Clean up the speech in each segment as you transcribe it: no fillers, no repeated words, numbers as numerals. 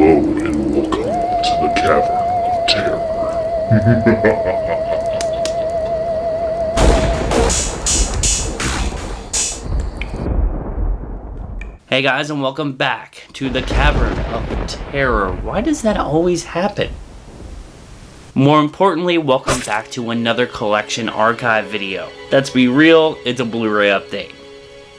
Hello and welcome to the Cavern of Terror. Hey guys, and welcome back to the Cavern of Terror. Why does that always happen? More importantly, welcome back to another collection archive video. Let's be real, it's a Blu-ray update.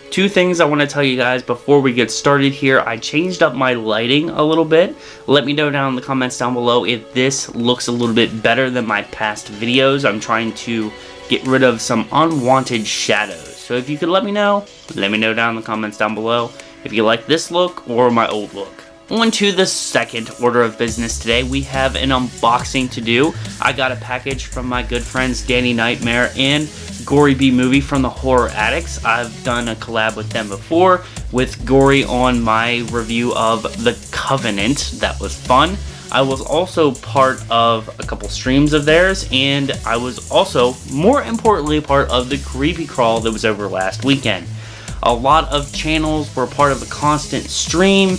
Two things I want to tell you guys before we get started here. I changed up my lighting a little bit. Let me know down in the comments down below if this looks a little bit better than my past videos. I'm trying to get rid of some unwanted shadows. So if you could let me know down in the comments down below if you like this look or my old look. On to the second order of business today. We have an unboxing to do. I got a package from my good friends Danny Nightmare and Gory B Movie from the Horror Addicts. I've done a collab with them before, with Gory on my review of The Covenant. That was fun. I was also part of a couple streams of theirs, and I was also, more importantly, part of the Creepy Crawl that was over last weekend. A lot of channels were part of the constant stream.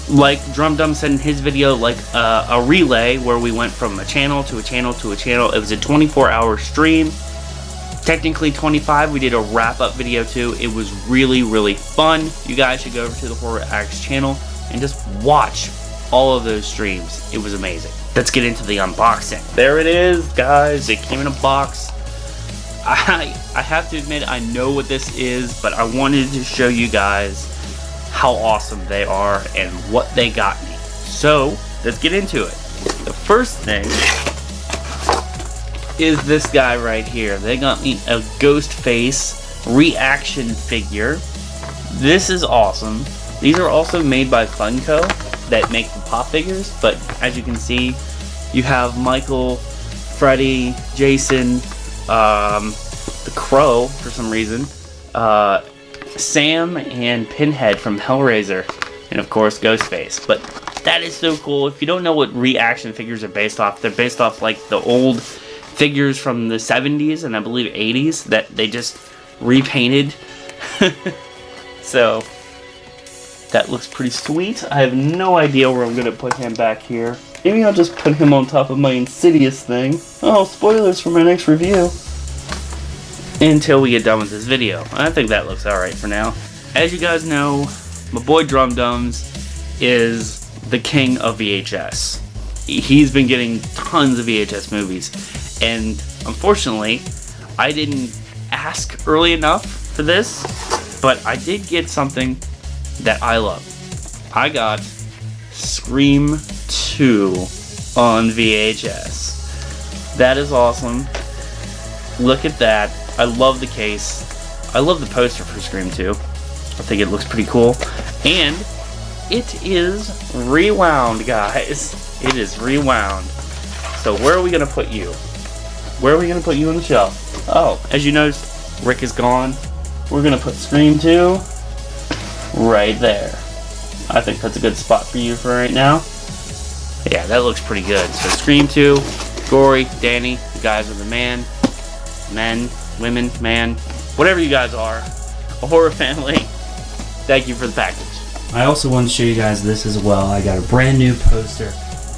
Like Drum Dum said in his video, like a relay where we went from a channel to a channel to a channel. It was a 24-hour stream. Technically 25. We did a wrap-up video too. It was really, really fun. You guys should go over to the Horror Addicts channel and just watch all of those streams. It was amazing. Let's get into the unboxing. There it is, guys. It came in a box. I have to admit, I know what this is, but I wanted to show you guys how awesome they are and what they got me. So let's get into it. The first thing is this guy right here. They got me a Ghostface reaction figure. This is awesome. These are also made by Funko that make the pop figures, but as you can see, you have Michael, Freddy, Jason, the Crow for some reason, Sam and Pinhead from Hellraiser, and of course Ghostface. But that is so cool. If you don't know what reaction figures are based off, they're based off like the old figures from the 70s and I believe 80s that they just repainted. So that looks pretty sweet. I have no idea where I'm gonna put him back here. Maybe I'll just put him on top of my Insidious thing. Oh, spoilers for my next review. Until we get done with this video. I think that looks alright for now. As you guys know, my boy Drum Dums is the king of VHS. He's been getting tons of VHS movies, and unfortunately, I didn't ask early enough for this, but I did get something that I love. I got Scream 2 on VHS. That is awesome. Look at that. I love the case. I love the poster for Scream 2. I think it looks pretty cool. And it is rewound, guys. It is rewound. So where are we going to put you? Where are we going to put you on the shelf? Oh, as you noticed, Rick is gone. We're going to put Scream 2 right there. I think that's a good spot for you for right now. Yeah, that looks pretty good. So Scream 2, Gory, Danny, you guys are the men, women, man, whatever you guys are, a horror family. Thank you for the package. I also want to show you guys this as well. I got a brand new poster.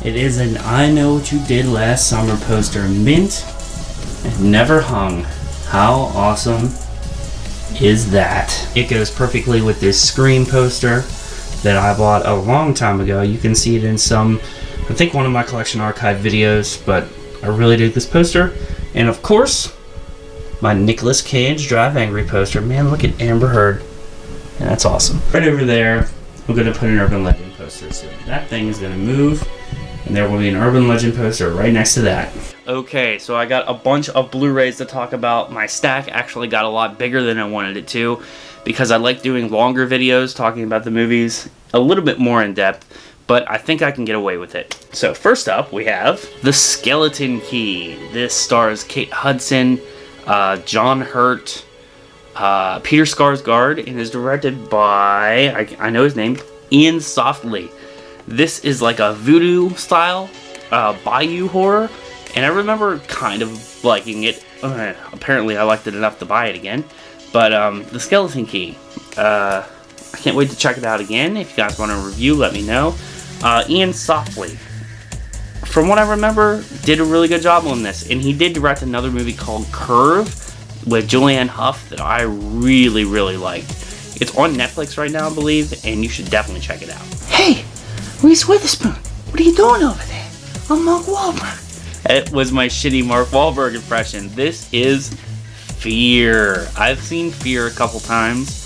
It is an I Know What You Did Last Summer poster, mint and never hung. How awesome is that? It goes perfectly with this Scream poster that I bought a long time ago. You can see it in some, I think one of my collection archive videos, but I really dig this poster. And of course, my Nicolas Cage Drive Angry poster. Man, look at Amber Heard. And that's awesome. Right over there, we're going to put an Urban Legend poster. So that thing is going to move, and there will be an Urban Legend poster right next to that. Okay, so I got a bunch of Blu-rays to talk about. My stack actually got a lot bigger than I wanted it to, because I like doing longer videos talking about the movies a little bit more in depth, but I think I can get away with it. So first up, we have The Skeleton Key. This stars Kate Hudson, John Hurt, Peter Skarsgård, and is directed by, I know his name, Ian Softly. This is like a voodoo style Bayou horror, and I remember kind of liking it. Apparently I liked it enough to buy it again. But The Skeleton Key, I can't wait to check it out again. If you guys want a review, let me know. Ian Softly, from what I remember, did a really good job on this. And he did direct another movie called Curve with Julianne Hough that I really, really liked. It's on Netflix right now, I believe, and you should definitely check it out. Hey, Reese Witherspoon, what are you doing over there? I'm Mark Wahlberg. It was my shitty Mark Wahlberg impression. This is Fear. I've seen Fear a couple times.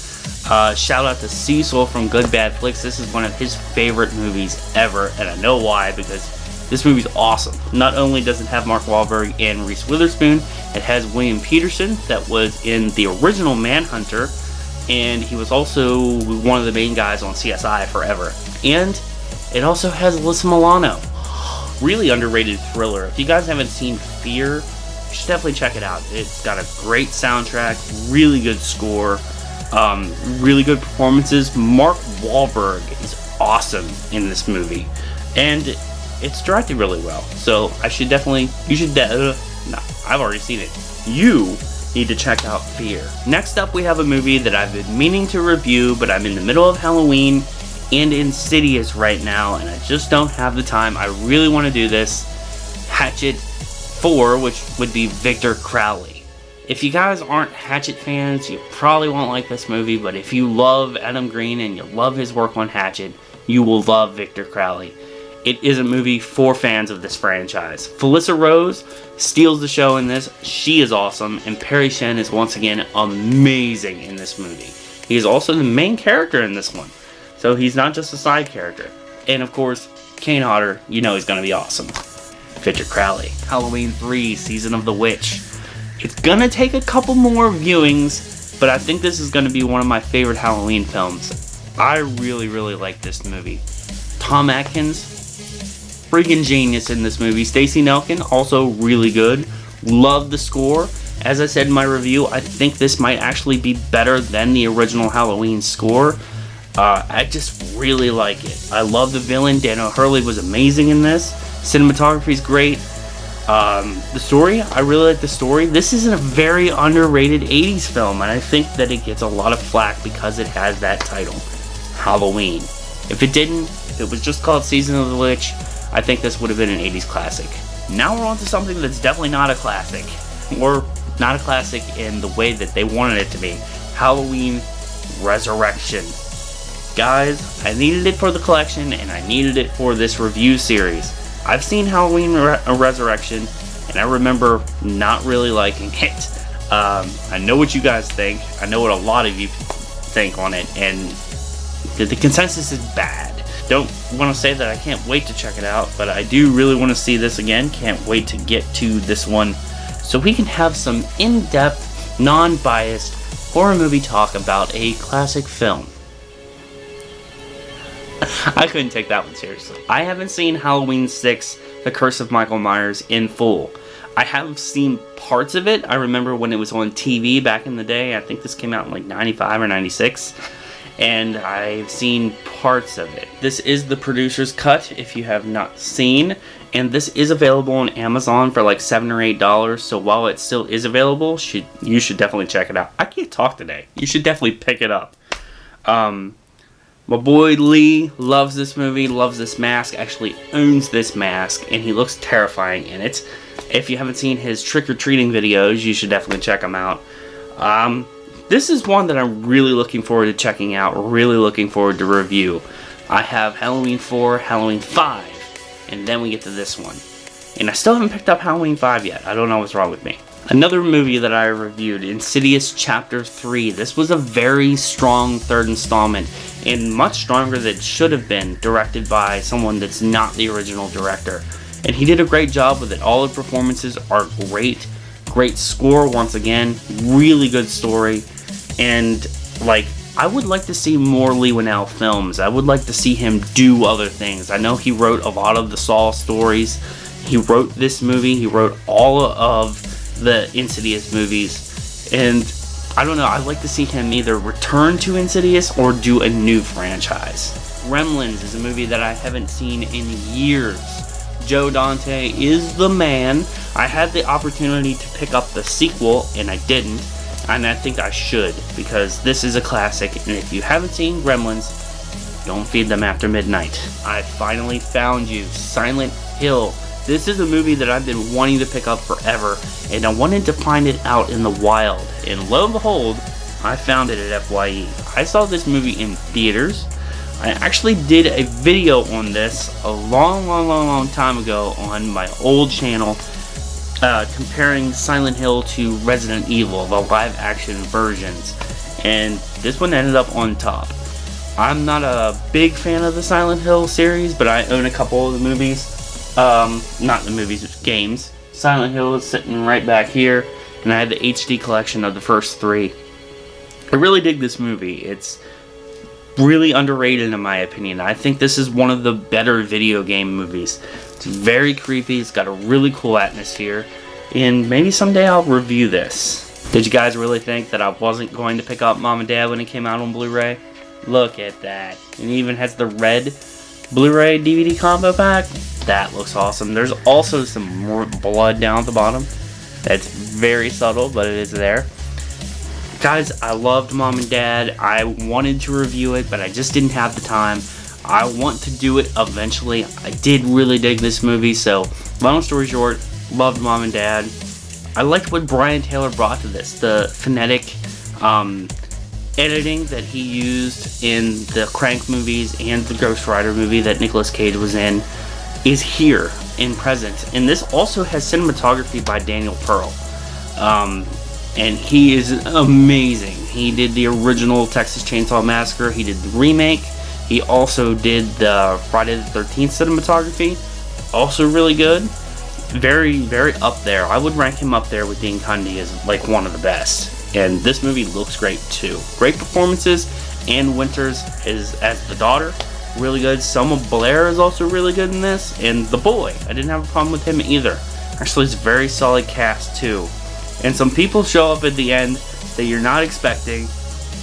Shout out to Cecil from Good Bad Flicks. This is one of his favorite movies ever, and I know why, because this movie's awesome. Not only does it have Mark Wahlberg and Reese Witherspoon, it has William Peterson that was in the original Manhunter, and he was also one of the main guys on CSI Forever. And it also has Alyssa Milano. Really underrated thriller. If you guys haven't seen Fear, you should definitely check it out. It's got a great soundtrack, really good score, really good performances. Mark Wahlberg is awesome in this movie, and it's directed really well. So I've already seen it. You need to check out Fear. Next up, we have a movie that I've been meaning to review, but I'm in the middle of Halloween and Insidious right now, and I just don't have the time. I really want to do this. Hatchet 4, which would be Victor Crowley. If you guys aren't Hatchet fans, you probably won't like this movie, but if you love Adam Green and you love his work on Hatchet, you will love Victor Crowley. It is a movie for fans of this franchise. Felissa Rose steals the show in this. She is awesome, and Perry Shen is once again amazing in this movie. He is also the main character in this one, so he's not just a side character. And of course, Kane Hodder, you know he's going to be awesome. Victor Crowley. Halloween 3, Season of the Witch. It's going to take a couple more viewings, but I think this is going to be one of my favorite Halloween films. I really, really like this movie. Tom Atkins, freaking genius in this movie. Stacey Nelkin, also really good. Love the score. As I said in my review, I think this might actually be better than the original Halloween score. I just really like it. I love the villain. Dan O'Hurley was amazing in this. Cinematography is great. The story, I really like the story. This is a very underrated 80s film, and I think that it gets a lot of flack because it has that title, Halloween. If it didn't, if it was just called Season of the Witch, I think this would have been an 80s classic. Now we're on to something that's definitely not a classic, or not a classic in the way that they wanted it to be. Halloween Resurrection. Guys, I needed it for the collection, and I needed it for this review series. I've seen Halloween Resurrection, and I remember not really liking it. I know what you guys think. I know what a lot of you think on it, and the consensus is bad. Don't want to say that I can't wait to check it out, but I do really want to see this again. Can't wait to get to this one so we can have some in-depth, non-biased horror movie talk about a classic film. I couldn't take that one seriously. I haven't seen Halloween 6, The Curse of Michael Myers in full. I have seen parts of it. I remember when it was on TV back in the day. I think this came out in like 95 or 96. And I've seen parts of it. This is the producer's cut if you have not seen. And this is available on Amazon for like $7 or $8. So while it still is available, you should definitely check it out. I can't talk today. You should definitely pick it up. My boy Lee loves this movie, loves this mask, actually owns this mask, and he looks terrifying in it. If you haven't seen his trick-or-treating videos, you should definitely check them out. This is one that I'm really looking forward to checking out, really looking forward to review. I have Halloween 4, Halloween 5, and then we get to this one. And I still haven't picked up Halloween 5 yet. I don't know what's wrong with me. Another movie that I reviewed, Insidious Chapter 3. This was a very strong third installment, and much stronger than it should have been, directed by someone that's not the original director. And he did a great job with it. All the performances are great. Great score once again. Really good story. And, like, I would like to see more Leigh Whannell films. I would like to see him do other things. I know he wrote a lot of the Saw stories. He wrote this movie. He wrote all of the Insidious movies, and I don't know, I'd like to see him either return to Insidious or do a new franchise. Gremlins is a movie that I haven't seen in years. Joe Dante is the man. I had the opportunity to pick up the sequel, and I didn't, and I think I should, because this is a classic, and if you haven't seen Gremlins, Don't feed them after midnight. I finally found you, Silent Hill. This is a movie that I've been wanting to pick up forever, and I wanted to find it out in the wild. And lo and behold, I found it at FYE. I saw this movie in theaters. I actually did a video on this a long time ago on my old channel, comparing Silent Hill to Resident Evil, the live action versions. And this one ended up on top. I'm not a big fan of the Silent Hill series, but I own a couple of the movies. Not the movies, it's games. Silent Hill is sitting right back here, and I had the HD collection of the first 3. I really dig this movie. It's really underrated in my opinion. I think this is one of the better video game movies. It's very creepy, it's got a really cool atmosphere, and maybe someday I'll review this. Did you guys really think that I wasn't going to pick up Mom and Dad when it came out on Blu-ray? Look at that. It even has the red Blu-ray DVD combo pack. That looks awesome. There's also some more blood down at the bottom. That's very subtle, but it is there. Guys, I loved Mom and Dad. I wanted to review it, but I just didn't have the time. I want to do it eventually. I did really dig this movie, so long story short, loved Mom and Dad. I liked what Brian Taylor brought to this. The phonetic editing that he used in the Crank movies and the Ghost Rider movie that Nicolas Cage was in is here in present. And this also has cinematography by Daniel Pearl. And he is amazing. He did the original Texas Chainsaw Massacre. He did the remake. He also did the Friday the 13th cinematography. Also really good. Very, very up there. I would rank him up there with Dean Cundey as like one of the best. And this movie looks great too. Great performances. Ann Winters is as the daughter. Really good. Selma Blair is also really good in this. And the boy. I didn't have a problem with him either. Actually, it's a very solid cast too. And some people show up at the end that you're not expecting,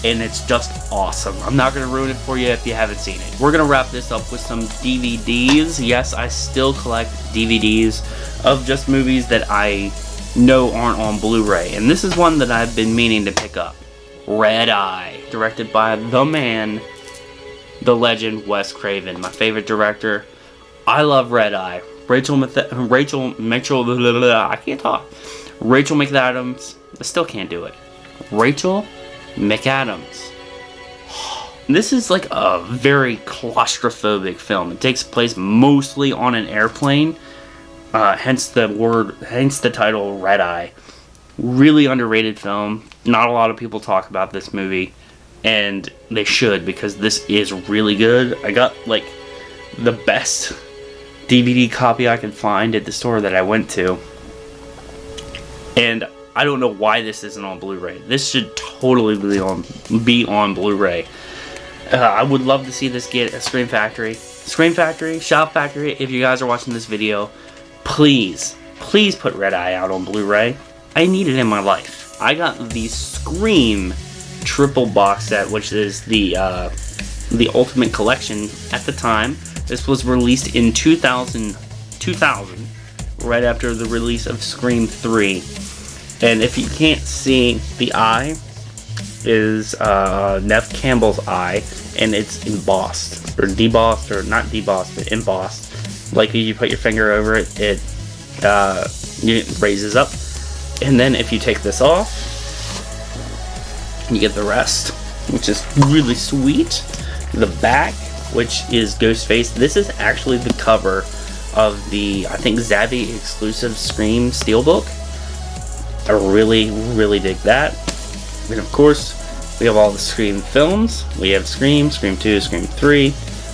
and it's just awesome. I'm not going to ruin it for you if you haven't seen it. We're going to wrap this up with some DVDs. Yes, I still collect DVDs of just movies that I know aren't on Blu-ray. And this is one that I've been meaning to pick up. Red Eye, directed by the man, the legend, Wes Craven. My favorite director. I love Red Eye. Rachel Mitchell, I can't talk. Rachel McAdams, I still can't do it. Rachel McAdams. This is like a very claustrophobic film. It takes place mostly on an airplane, hence the title Red Eye. Really underrated film. Not a lot of people talk about this movie, and they should, because this is really good. I got like the best DVD copy I could find at the store that I went to. And I don't know why this isn't on Blu-ray. This should totally be on Blu-ray. I would love to see this get a Scream Factory. Scream Factory, Shout Factory, if you guys are watching this video, please put Red Eye out on Blu-ray. I need it in my life. I got the Scream triple box set, which is the Ultimate Collection at the time. This was released in 2000, right after the release of Scream 3. And if you can't see, the eye is Nev Campbell's eye, and it's embossed, or debossed, or not debossed, but embossed. Like you put your finger over it, it raises up. And then if you take this off, you get the rest, which is really sweet. The back, which is Ghostface. This is actually the cover of the, I think, Zavvi exclusive Scream Steelbook. I really dig that. And of course, we have all the Scream films. We have Scream, Scream 2, Scream 3.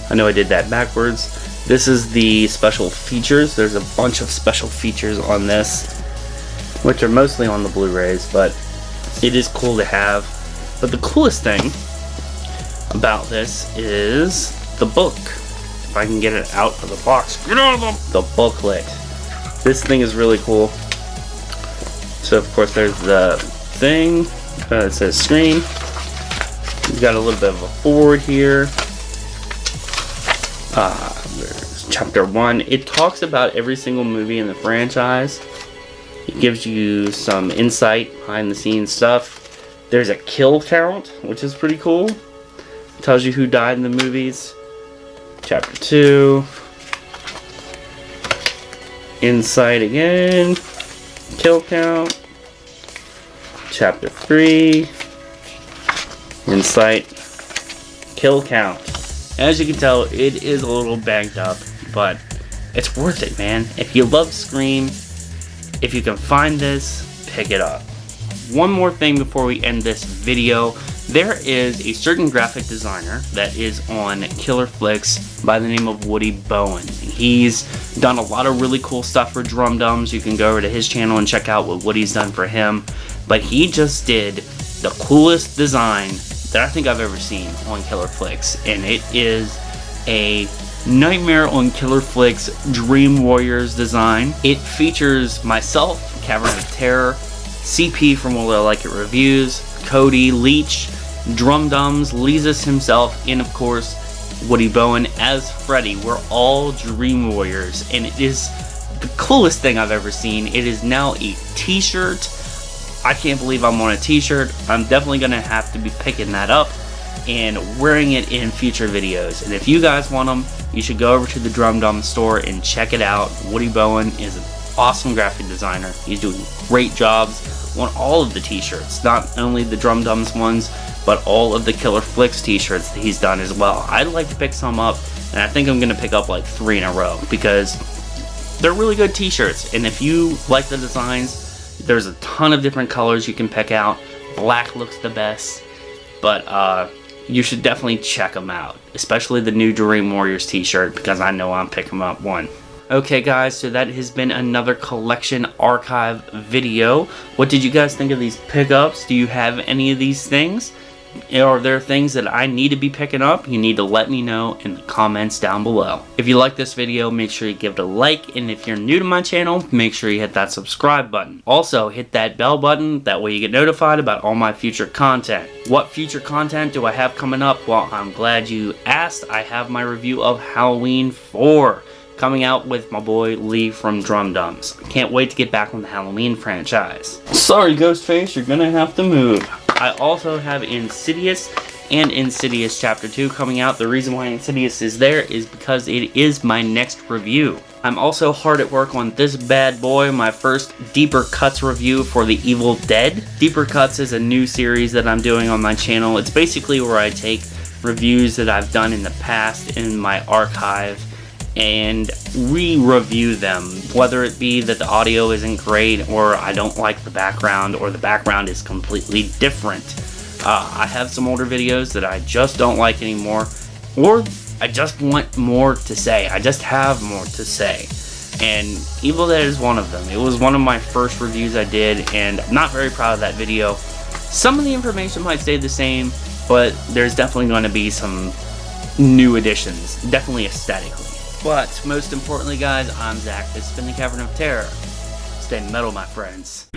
I know I did that backwards. This is the special features. There's a bunch of special features on this, which are mostly on the Blu-rays, but it is cool to have. But the coolest thing about this is the book. If I can get it out of the box. Get out of the booklet. This thing is really cool. So of course there's the thing. It says Scream. We've got a little bit of a forward here. There's chapter 1. It talks about every single movie in the franchise. It gives you some insight, behind the scenes stuff. There's a kill count, which is pretty cool. It tells you who died in the movies. Chapter 2. Insight again. Kill count. Chapter 3. Insight. Kill count. As you can tell, it is a little banged up, but it's worth it, man. If you love Scream, if you can find this, pick it up. One more thing before we end this video. There is a certain graphic designer that is on Killer Flicks by the name of Woody Bowen. He's done a lot of really cool stuff for Drum Dums. You can go over to his channel and check out what Woody's done for him. But he just did the coolest design that I think I've ever seen on Killer Flicks. And it is a Nightmare on Killer Flicks Dream Warriors design. It features myself, Cavern of Terror, CP from Will I Like It Reviews, CoT, Leech, Drum Dums, Leezus himself, and of course Woody Bowen as Freddy. We're all Dream Warriors, and it is the coolest thing I've ever seen. It is now a t-shirt. I can't believe I'm on a t-shirt. I'm definitely gonna have to be picking that up and wearing it in future videos. And if you guys want them, you should go over to the Drum Dum store and check it out. Woody Bowen is an awesome graphic designer. He's doing great jobs on all of the t-shirts, not only the Drum Dums ones, but all of the Killer Flicks t-shirts that he's done as well. I'd like to pick some up, and I think I'm gonna pick up like 3 in a row because they're really good t-shirts. And if you like the designs, there's a ton of different colors you can pick out. Black looks the best, but you should definitely check them out, especially the new Dream Warriors t-shirt, because I know I'm picking up one. Okay guys, so that has been another collection archive video. What did you guys think of these pickups? Do you have any of these things? Are there things that I need to be picking up? You need to let me know in the comments down below. If you like this video, make sure you give it a like, and if you're new to my channel, make sure you hit that subscribe button. Also, hit that bell button, that way you get notified about all my future content. What future content do I have coming up? Well, I'm glad you asked. I have my review of Halloween 4 coming out with my boy Lee from Drum Dums. Can't wait to get back on the Halloween franchise. Sorry Ghostface, you're gonna have to move. I also have Insidious and Insidious Chapter 2 coming out. The reason why Insidious is there is because it is my next review. I'm also hard at work on this bad boy, my first Deeper Cuts review for The Evil Dead. Deeper Cuts is a new series that I'm doing on my channel. It's basically where I take reviews that I've done in the past in my archive and re-review them, whether it be that the audio isn't great, or I don't like the background, or the background is completely different. I have some older videos that I just don't like anymore, or I just want more to say. I just have more to say, and Evil Dead is one of them. It was one of my first reviews I did, and I'm not very proud of that video. Some of the information might stay the same, but there's definitely going to be some new additions, definitely aesthetically. But most importantly, guys, I'm Zach. This has been the Cavern of Terror. Stay metal, my friends.